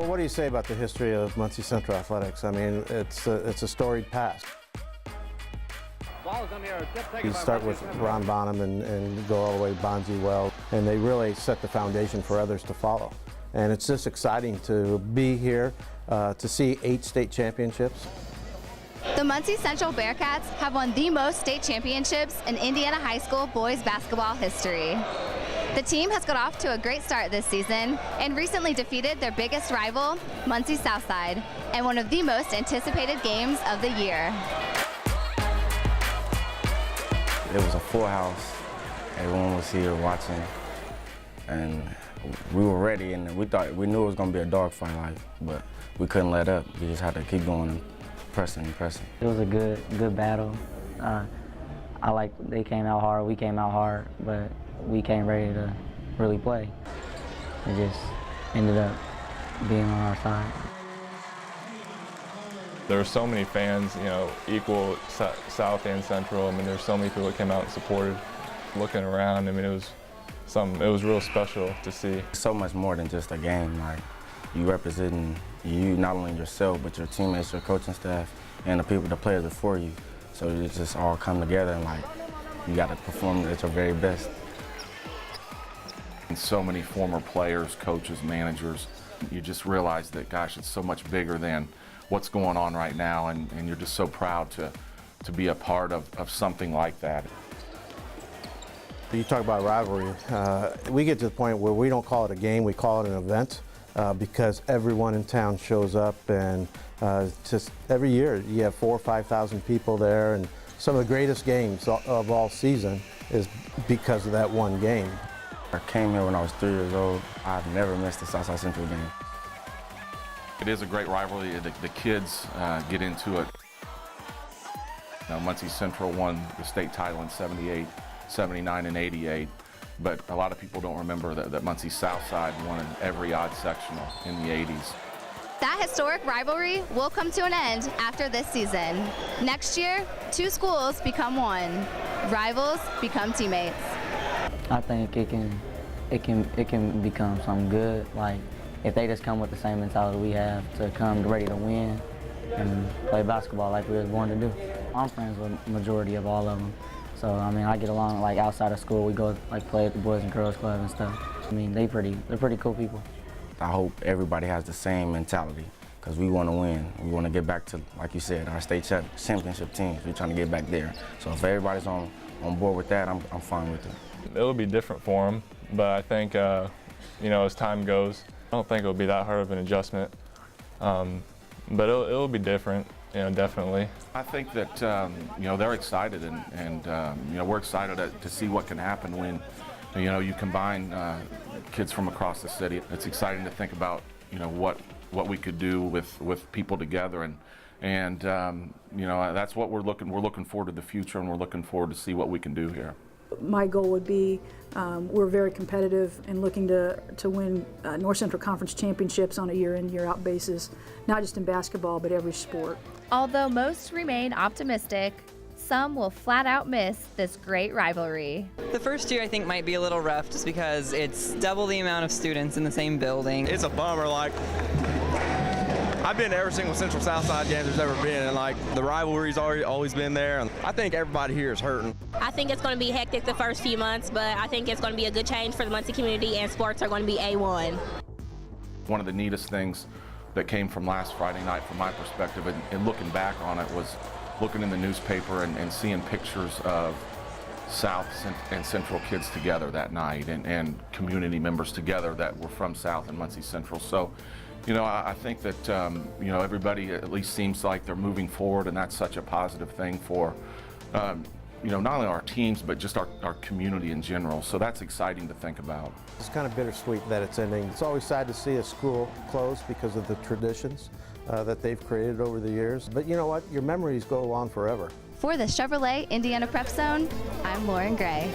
Well, what do you say about the history of Muncie Central athletics? I mean, it's a storied past. You start with Ron Bonham and go all the way to Bonzie Wells, and they really set the foundation for others to follow. And it's just exciting to be here, to see 8 state championships. The Muncie Central Bearcats have won the most state championships in Indiana high school boys basketball history. The team has got off to a great start this season and recently defeated their biggest rival, Muncie Southside, in one of the most anticipated games of the year. It was a full house. Everyone was here watching, and we were ready, and we knew it was going to be a dogfight, but we couldn't let up. We just had to keep going and pressing and pressing. It was a good battle. They came out hard, we came out hard, but we came ready to really play. It just ended up being on our side. There were so many fans, you know, equal South and Central. I mean, there's so many people that came out and supported. Looking around, I mean, it was real special to see. So much more than just a game. Like, you representing you, not only yourself, but your teammates, your coaching staff, and the players before you. So it just all come together, and like, you got to perform at your very best. And so many former players, coaches, managers, you just realize that, gosh, it's so much bigger than what's going on right now, and you're just so proud to be a part of something like that. You talk about rivalry. We get to the point where we don't call it a game, we call it an event, because everyone in town shows up, and just every year you have 4,000 or 5,000 people there, and some of the greatest games of all season is because of that one game. I came here when I was 3 years old. I've never missed a Southside Central game. It is a great rivalry. The kids get into it. Now, Muncie Central won the state title in '78, '79, and '88, but a lot of people don't remember that Muncie Southside won in every odd sectional in the '80s. That historic rivalry will come to an end after this season. Next year, 2 schools become one. Rivals become teammates. I think it can become something good. Like, if they just come with the same mentality we have, to come ready to win and play basketball like we were born to do. I'm friends with the majority of all of them. So, I mean, I get along, like, outside of school. We go, like, play at the Boys and Girls Club and stuff. I mean, they're pretty cool people. I hope everybody has the same mentality, because we want to win. We want to get back to, like you said, our state championship teams. We're trying to get back there. So if everybody's on board with that, I'm fine with it. It'll be different for them, but I think, you know, as time goes, I don't think it'll be that hard of an adjustment. But it'll be different, you know, definitely. I think that, you know, they're excited, and you know, we're excited to see what can happen when, you know, you combine kids from across the city. It's exciting to think about, you know, what we could do with people together, and you know, that's what we're looking forward to the future, and we're looking forward to see what we can do here. My goal would be, we're very competitive and looking to win North Central Conference championships on a year-in, year-out basis, not just in basketball, but every sport. Although most remain optimistic, some will flat out miss this great rivalry. The first year I think might be a little rough just because it's double the amount of students in the same building. It's a bummer. Like, I've been to every single Central Southside game there's ever been, and like, the rivalry's always been there, and I think everybody here is hurting. I think it's going to be hectic the first few months, but I think it's going to be a good change for the Muncie community, and sports are going to be A1. One of the neatest things that came from last Friday night, from my perspective, and looking back on it, was looking in the newspaper and seeing pictures of South and Central kids together that night, and community members together that were from South and Muncie Central. So, you know, I think that, you know, everybody at least seems like they're moving forward, and that's such a positive thing for, you know, not only our teams, but just our community in general. So that's exciting to think about. It's kind of bittersweet that it's ending. It's always sad to see a school close because of the traditions that they've created over the years. But you know what? Your memories go on forever. For the Chevrolet Indiana Prep Zone, I'm Lauren Gray.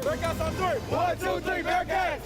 Bearcats on 3. 1, 2, 3, Bearcats!